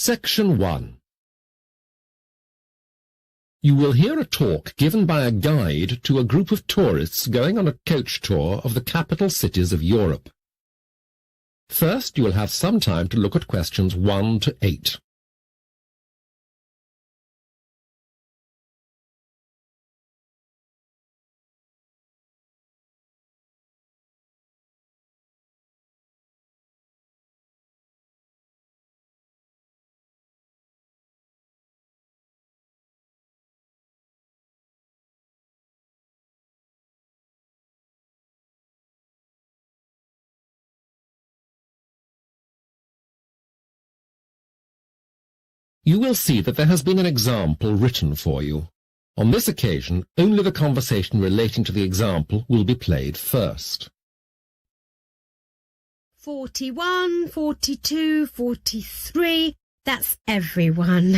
Section 1. You will hear a talk given by a guide to a group of tourists going on a coach tour of the capital cities of Europe. First, you will have some time to look at questions 1 to 8. You will see that there has been an example written for you. On this occasion, only the conversation relating to the example will be played first. 41, 42, 43, that's everyone.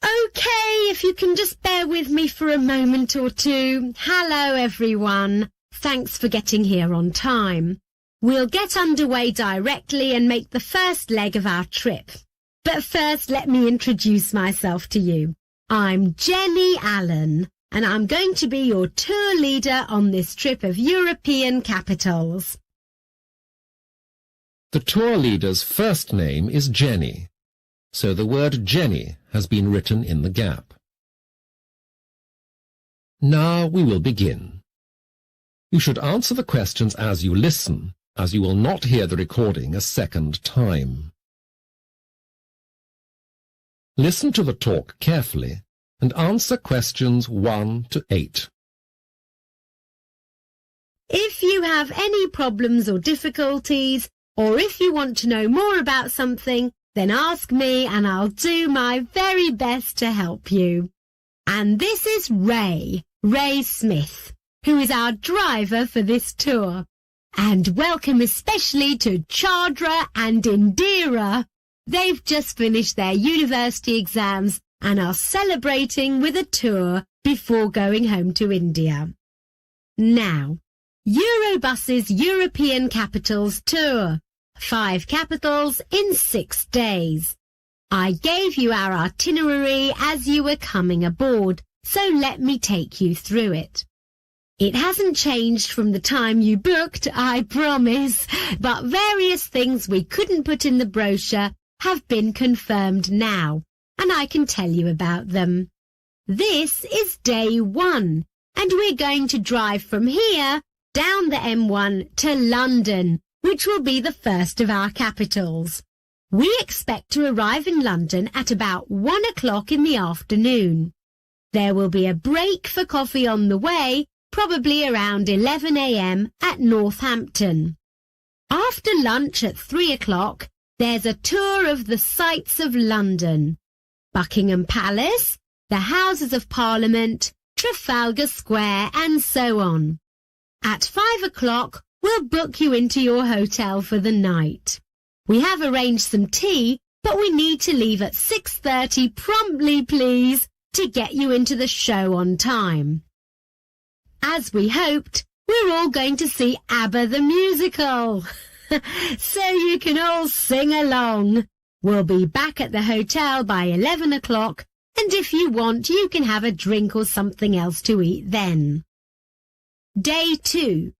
Okay, if you can just bear with me for a moment or two. Hello, everyone. Thanks for getting here on time. We'll get underway directly and make the first leg of our trip. But first, let me introduce myself to you. I'm Jenny Allen, and I'm going to be your tour leader on this trip of European capitals. The tour leader's first name is Jenny, so the word Jenny has been written in the gap. Now we will begin. You should answer the questions as you listen, as you will not hear the recording a second time. Listen to the talk carefully and answer questions 1 to 8. If you have any problems or difficulties, or if you want to know more about something, then ask me and I'll do my very best to help you. And this is Ray Smith, who is our driver for this tour. And welcome especially to Chadra and Indira. They've just finished their university exams and are celebrating with a tour before going home to India. Now, Eurobus's European Capitals Tour. 5 capitals in 6 days. I gave you our itinerary as you were coming aboard, so let me take you through it. It hasn't changed from the time you booked, I promise, but various things we couldn't put in the brochure have been confirmed now, and I can tell you about them. This is day 1, and we're going to drive from here down the M1 to London, which will be the first of our capitals. We expect to arrive in London at about 1 o'clock in the afternoon. There will be a break for coffee on the way, probably around 11 a.m. at Northampton. After lunch at 3 o'clock, there's a tour of the sights of London. Buckingham Palace, the Houses of Parliament, Trafalgar Square, and so on. At 5 o'clock, we'll book you into your hotel for the night. We have arranged some tea, but we need to leave at 6:30 promptly, please, to get you into the show on time. As we hoped, we're all going to see ABBA the musical. So you can all sing along. We'll be back at the hotel by 11 o'clock, and if you want, you can have a drink or something else to eat then. Day 2.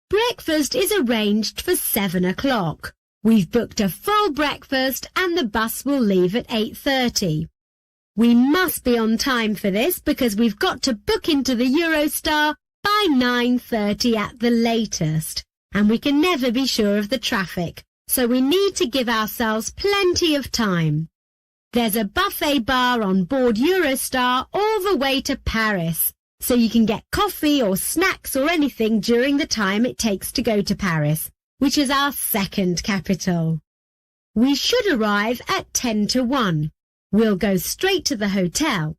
Breakfast is arranged for 7 o'clock. We've booked a full breakfast and the bus will leave at 8:30. We must be on time for this because we've got to book into the Eurostar by 9:30 at the latest, and we can never be sure of the traffic, so we need to give ourselves plenty of time. There's a buffet bar on board Eurostar all the way to Paris, so you can get coffee or snacks or anything during the time it takes to go to Paris, which is our second capital. We should arrive at 10 to 1. We'll go straight to the hotel.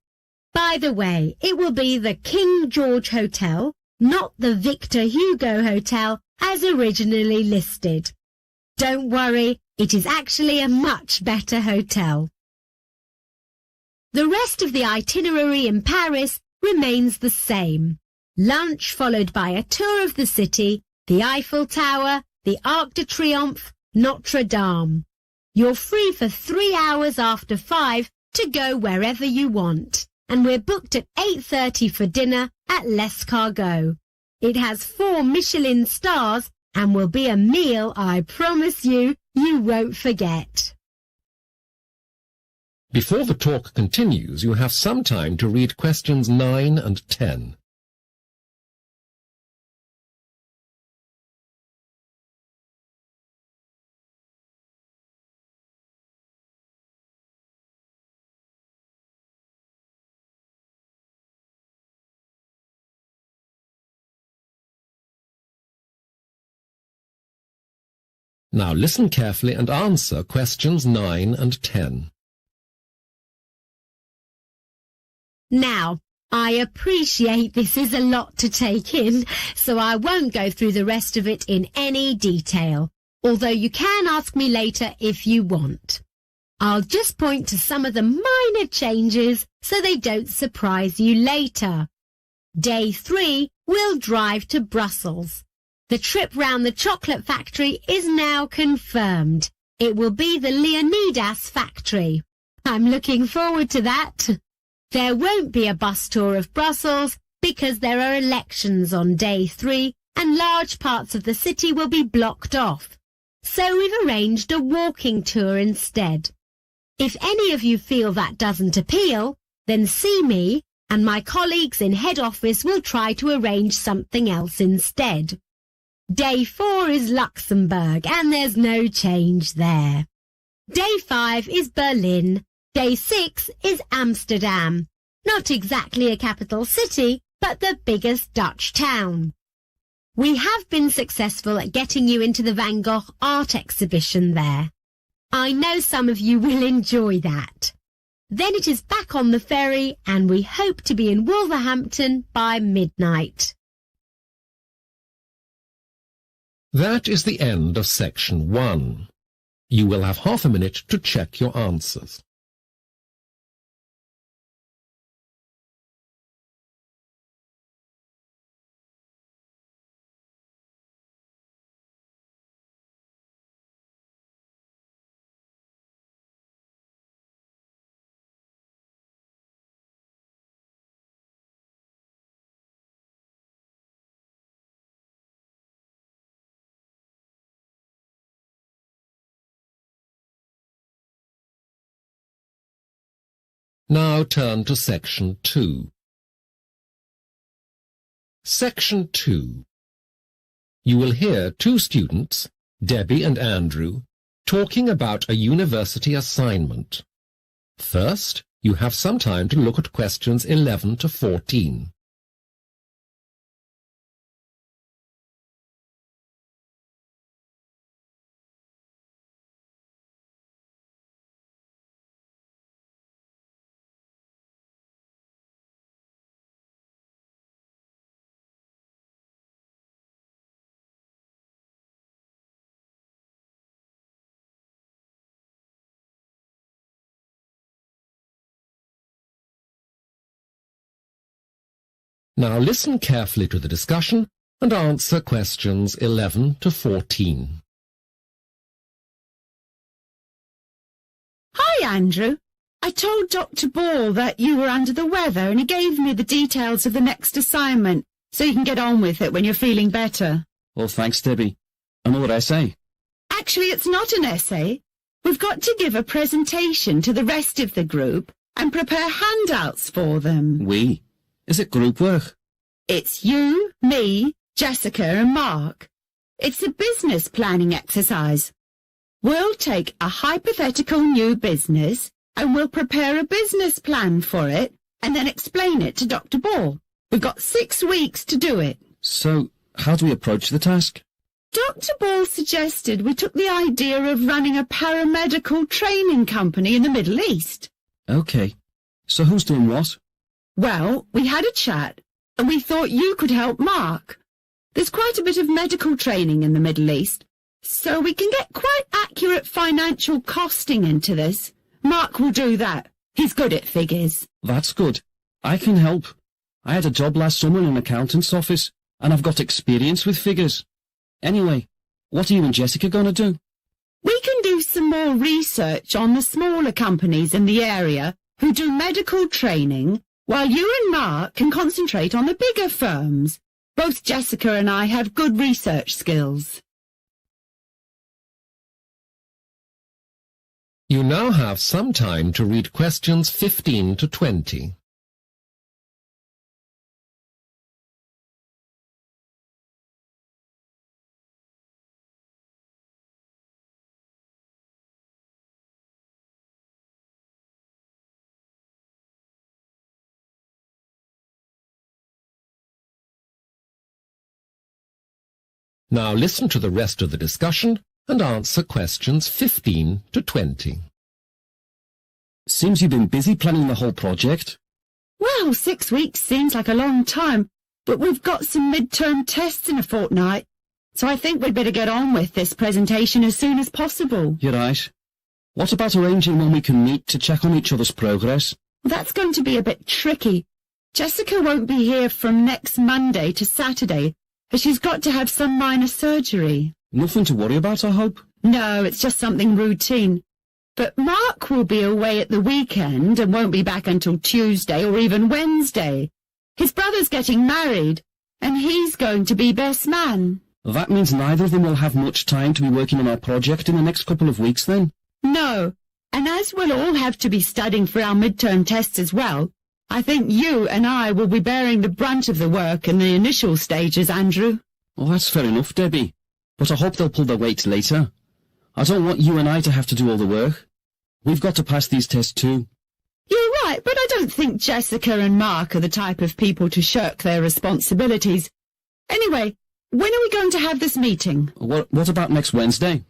By the way, it will be the King George Hotel, not the Victor Hugo Hotel as originally listed. Don't worry, it is actually a much better hotel. The rest of the itinerary in Paris remains the same. Lunch followed by a tour of the city, the Eiffel Tower, the Arc de Triomphe, Notre Dame. You're free for 3 hours after 5 to go wherever you want. And we're booked at 8:30 for dinner at L'Escargot. It has 4 Michelin stars and will be a meal I promise you won't forget. Before the talk continues, you have some time to read questions 9 and 10. Now listen carefully and answer questions 9 and 10. Now, I appreciate this is a lot to take in, so I won't go through the rest of it in any detail, although you can ask me later if you want. I'll just point to some of the minor changes so they don't surprise you later. Day 3, we'll drive to Brussels. The trip round the chocolate factory is now confirmed. It will be the Leonidas factory. I'm looking forward to that. There won't be a bus tour of Brussels because there are elections on day 3 and large parts of the city will be blocked off. So we've arranged a walking tour instead. If any of you feel that doesn't appeal, then see me and my colleagues in head office will try to arrange something else instead. Day 4 is Luxembourg and there's no change there. Day 5 is Berlin. Day 6 is Amsterdam. Not exactly a capital city, but the biggest Dutch town. We have been successful at getting you into the Van Gogh art exhibition there. I know some of you will enjoy that. Then it is back on the ferry and we hope to be in Wolverhampton by midnight. That is the end of section 1. You will have half a minute to check your answers. Now turn to section 2. Section 2. You will hear 2 students, Debbie and Andrew, talking about a university assignment. First, you have some time to look at questions 11 to 14. Now listen carefully to the discussion and answer questions 11 to 14. Hi, Andrew. I told Dr. Ball that you were under the weather and he gave me the details of the next assignment so you can get on with it when you're feeling better. Well, thanks, Debbie. Another essay? Actually, it's not an essay. We've got to give a presentation to the rest of the group and prepare handouts for them. We? Is it group work? It's you, me, Jessica and Mark. It's a business planning exercise. We'll take a hypothetical new business and we'll prepare a business plan for it and then explain it to Dr. Ball. We've got 6 weeks to do it. So, how do we approach the task? Dr. Ball suggested we took the idea of running a paramedical training company in the Middle East. OK. So who's doing what? Well, we had a chat, and we thought you could help Mark. There's quite a bit of medical training in the Middle East, so we can get quite accurate financial costing into this. Mark will do that. He's good at figures. That's good. I can help. I had a job last summer in an accountant's office, and I've got experience with figures. Anyway, what are you and Jessica going to do? We can do some more research on the smaller companies in the area who do medical training, while you and Mark can concentrate on the bigger firms. Both Jessica and I have good research skills. You now have some time to read questions 15 to 20. Now listen to the rest of the discussion and answer questions 15 to 20. Seems you've been busy planning the whole project. Well, 6 weeks seems like a long time, but we've got some midterm tests in a fortnight, so I think we'd better get on with this presentation as soon as possible. You're right. What about arranging when we can meet to check on each other's progress? Well, that's going to be a bit tricky. Jessica won't be here from next Monday to Saturday, as she's got to have some minor surgery. Nothing to worry about, I hope. No, it's just something routine. But Mark will be away at the weekend and won't be back until Tuesday or even Wednesday. His brother's getting married, and he's going to be best man. That means neither of them will have much time to be working on our project in the next couple of weeks, then? No, and as we'll all have to be studying for our midterm tests as well, I think you and I will be bearing the brunt of the work in the initial stages, Andrew. Well, that's fair enough, Debbie. But I hope they'll pull their weight later. I don't want you and I to have to do all the work. We've got to pass these tests too. You're right, but I don't think Jessica and Mark are the type of people to shirk their responsibilities. Anyway, when are we going to have this meeting? What about next Wednesday?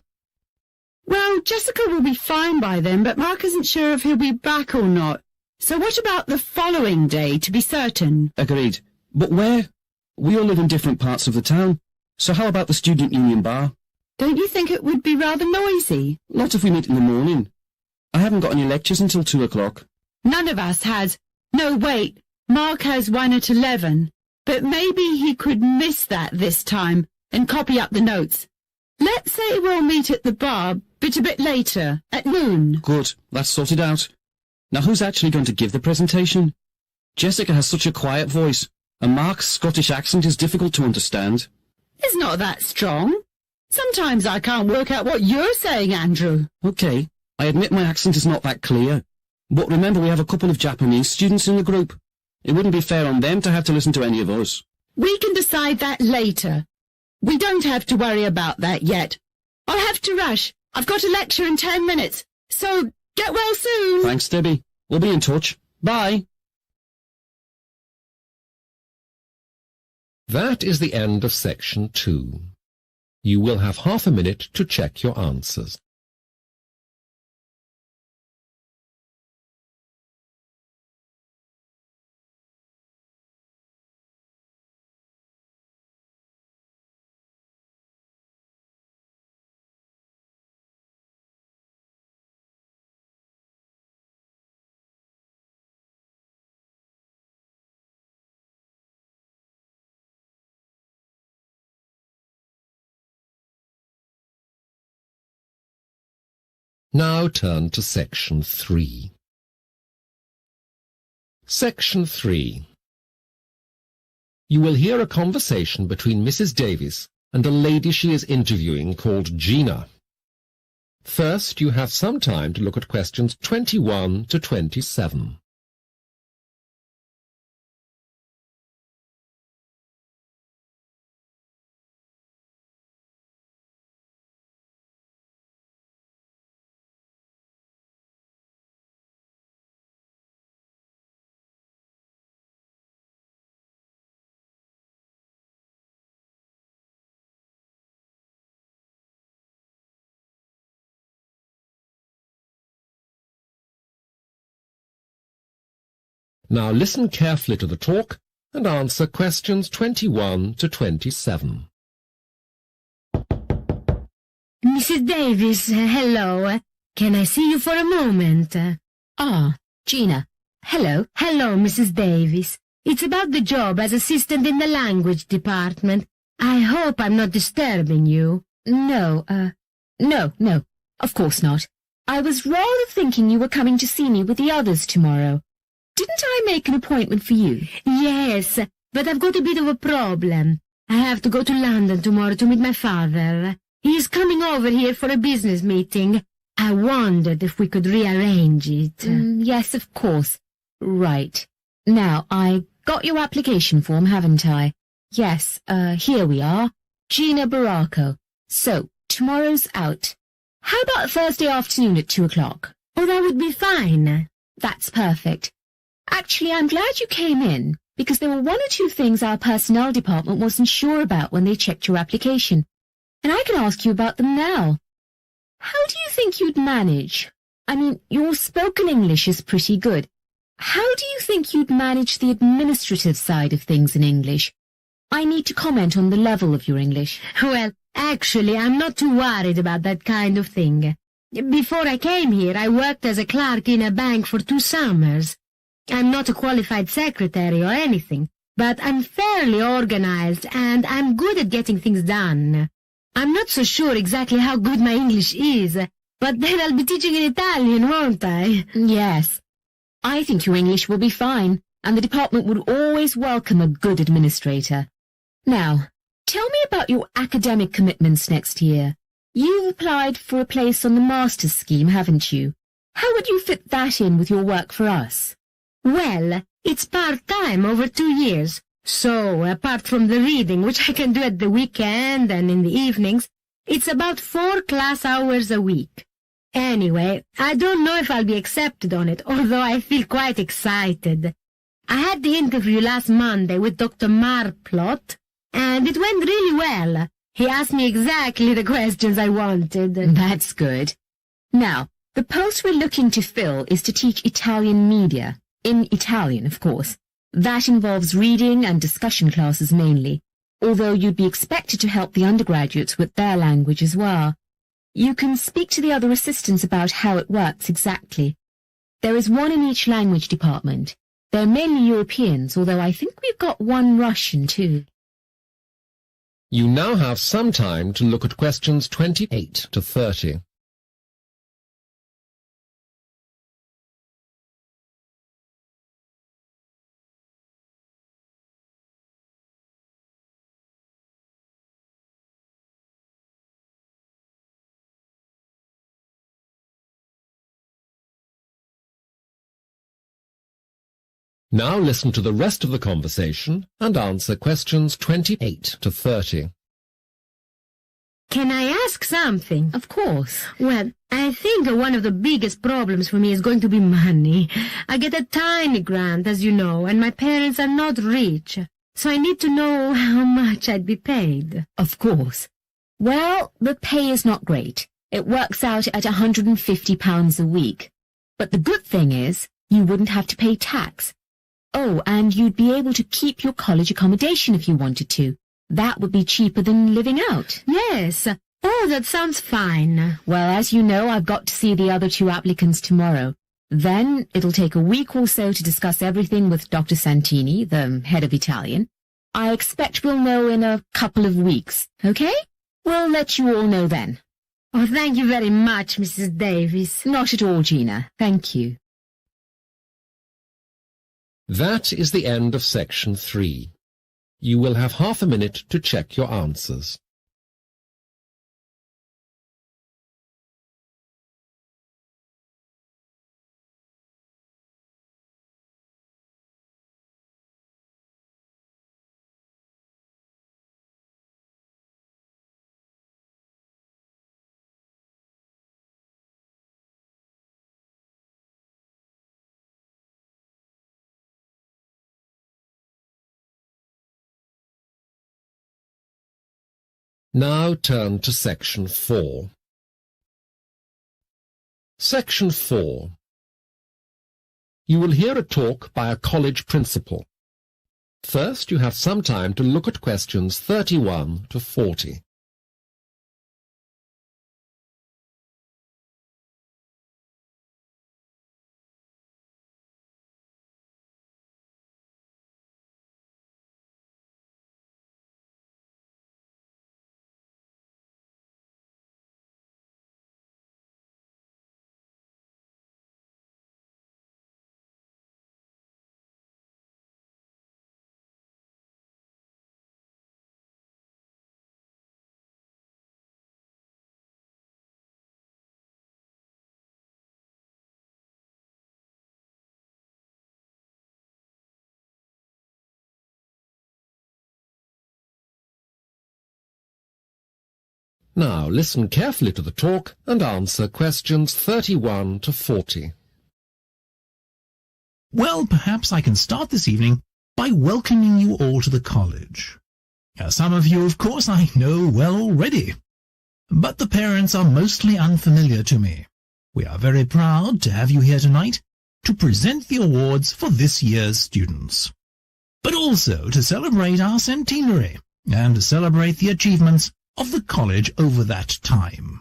Well, Jessica will be fine by then, but Mark isn't sure if he'll be back or not. So what about the following day, to be certain? Agreed. But where? We all live in different parts of the town. So how about the Student Union Bar? Don't you think it would be rather noisy? Not if we meet in the morning. I haven't got any lectures until 2 o'clock. None of us has. No, wait. Mark has one at 11. But maybe he could miss that this time and copy up the notes. Let's say we'll meet at the bar, but a bit later, at noon. Good. That's sorted out. Now who's actually going to give the presentation? Jessica has such a quiet voice, and Mark's Scottish accent is difficult to understand. It's not that strong. Sometimes I can't work out what you're saying, Andrew. Okay, I admit my accent is not that clear. But remember, we have a couple of Japanese students in the group. It wouldn't be fair on them to have to listen to any of us. We can decide that later. We don't have to worry about that yet. I'll have to rush. I've got a lecture in 10 minutes, so get well soon. Thanks, Debbie. We'll be in touch. Bye. That is the end of section 2. You will have half a minute to check your answers. Now turn to section 3. Section 3. You will hear a conversation between Mrs. Davies and a lady she is interviewing called Gina. First, you have some time to look at questions 21 to 27. Now listen carefully to the talk and answer questions 21 to 27. Mrs. Davis, hello. Can I see you for a moment? Gina. Hello. Hello, Mrs. Davis. It's about the job as assistant in the language department. I hope I'm not disturbing you. No. Of course not. I was rather thinking you were coming to see me with the others tomorrow. Didn't I make an appointment for you? Yes, but I've got a bit of a problem. I have to go to London tomorrow to meet my father. He is coming over here for a business meeting. I wondered if we could rearrange it. Yes, of course. Right. Now, I got your application form, haven't I? Yes, here we are. Gina Baracco. So, tomorrow's out. How about Thursday afternoon at 2 o'clock? Oh, that would be fine. That's perfect. Actually, I'm glad you came in, because there were one or two things our personnel department wasn't sure about when they checked your application, and I can ask you about them now. How do you think you'd manage? I mean, your spoken English is pretty good. How do you think you'd manage the administrative side of things in English? I need to comment on the level of your English. Well, actually, I'm not too worried about that kind of thing. Before I came here, I worked as a clerk in a bank for 2 summers. I'm not a qualified secretary or anything, but I'm fairly organized and I'm good at getting things done. I'm not so sure exactly how good my English is, but then I'll be teaching in Italian, won't I? Yes. I think your English will be fine, and the department would always welcome a good administrator. Now, tell me about your academic commitments next year. You've applied for a place on the master's scheme, haven't you? How would you fit that in with your work for us? Well, it's part-time over 2 years, so apart from the reading, which I can do at the weekend and in the evenings, it's about 4 class hours a week. Anyway, I don't know if I'll be accepted on it, although I feel quite excited. I had the interview last Monday with Dr. Marplot, and it went really well. He asked me exactly the questions I wanted. That's good. Now, the post we're looking to fill is to teach Italian media. In Italian, of course. That involves reading and discussion classes mainly, although you'd be expected to help the undergraduates with their language as well. You can speak to the other assistants about how it works exactly. There is one in each language department. They're mainly Europeans, although I think we've got one Russian too. You now have some time to look at questions 28 to 30. Now listen to the rest of the conversation and answer questions 28 to 30. Can I ask something? Of course. Well, I think one of the biggest problems for me is going to be money. I get a tiny grant, as you know, and my parents are not rich, so I need to know how much I'd be paid. Of course. Well, the pay is not great. It works out at £150 a week. But the good thing is, you wouldn't have to pay tax. Oh, and you'd be able to keep your college accommodation if you wanted to. That would be cheaper than living out. Yes. Oh, that sounds fine. Well, as you know, I've got to see the other 2 applicants tomorrow. Then it'll take a week or so to discuss everything with Dr. Santini, the head of Italian. I expect we'll know in a couple of weeks, okay? We'll let you all know then. Oh, thank you very much, Mrs. Davis. Not at all, Gina. Thank you. That is the end of section 3. You will have half a minute to check your answers. Now turn to section 4. Section 4. You will hear a talk by a college principal. First, you have some time to look at questions 31 to 40. Now listen carefully to the talk and answer questions 31 to 40. Well, perhaps I can start this evening by welcoming you all to the college. Some of you, of course, I know well already, but the parents are mostly unfamiliar to me. We are very proud to have you here tonight to present the awards for this year's students, but also to celebrate our centenary and to celebrate the achievements of the college over that time.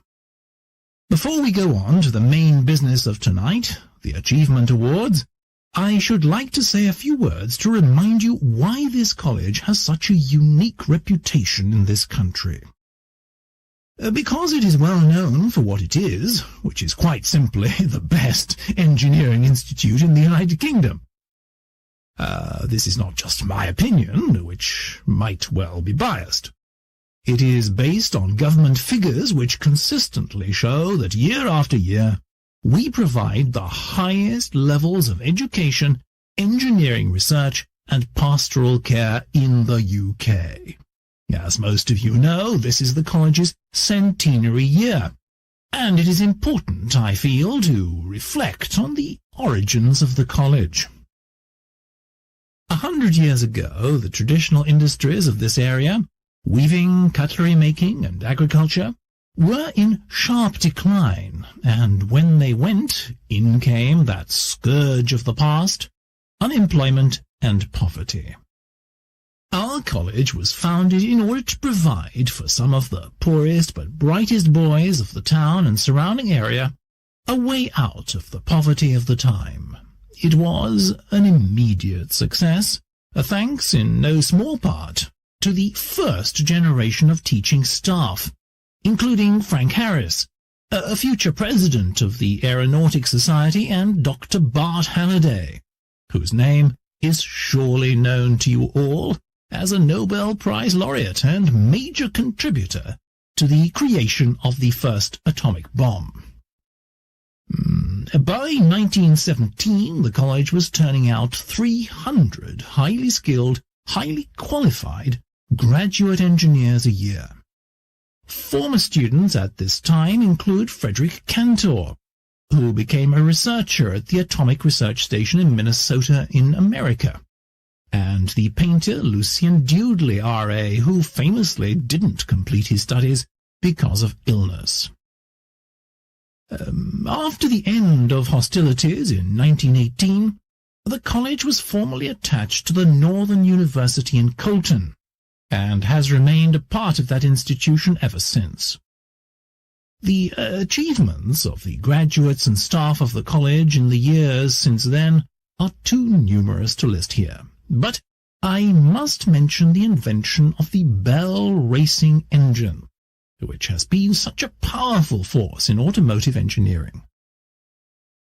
Before we go on to the main business of tonight, the Achievement Awards, I should like to say a few words to remind you why this college has such a unique reputation in this country. Because it is well known for what it is, which is quite simply the best engineering institute in the United Kingdom. This is not just my opinion, which might well be biased. It is based on government figures which consistently show that year after year, we provide the highest levels of education, engineering research, and pastoral care in the UK. As most of you know, this is the college's centenary year, and it is important, I feel, to reflect on the origins of the college. 100 years ago, the traditional industries of this area, weaving, cutlery making, and agriculture, were in sharp decline, and when they went, in came that scourge of the past, unemployment and poverty. Our college was founded in order to provide for some of the poorest but brightest boys of the town and surrounding area a way out of the poverty of the time. It was an immediate success, thanks in no small part to the first generation of teaching staff, including Frank Harris, a future president of the Aeronautic Society, and Dr. Bart Halliday, whose name is surely known to you all as a Nobel Prize laureate and major contributor to the creation of the first atomic bomb. By 1917, the college was turning out 300 highly skilled, highly qualified graduate engineers a year. Former students at this time include Frederick Cantor, who became a researcher at the Atomic Research Station in Minnesota in America, and the painter Lucien Dewdley, R.A., who famously didn't complete his studies because of illness. After the end of hostilities in 1918, the college was formally attached to the Northern University in Colton, and has remained a part of that institution ever since. The achievements of the graduates and staff of the college in the years since then are too numerous to list here, but I must mention the invention of the Bell racing engine, which has been such a powerful force in automotive engineering.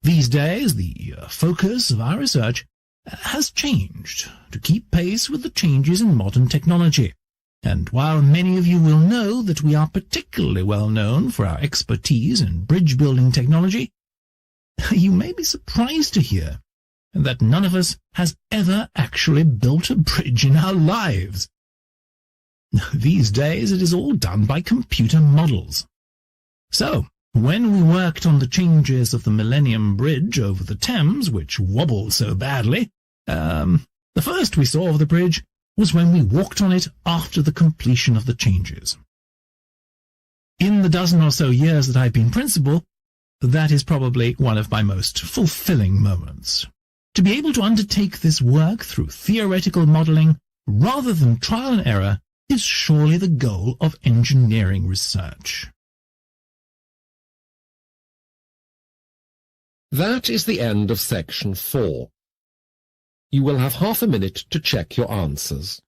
These days, the focus of our research has changed to keep pace with the changes in modern technology, and while many of you will know that we are particularly well known for our expertise in bridge-building technology, you may be surprised to hear that none of us has ever actually built a bridge in our lives. These days it is all done by computer models. So, when we worked on the changes of the Millennium Bridge over the Thames, which wobbled so badly, the first we saw of the bridge was when we walked on it after the completion of the changes. In the dozen or so years that I've been principal, that is probably one of my most fulfilling moments. To be able to undertake this work through theoretical modeling rather than trial and error is surely the goal of engineering research. That is the end of section 4. You will have half a minute to check your answers.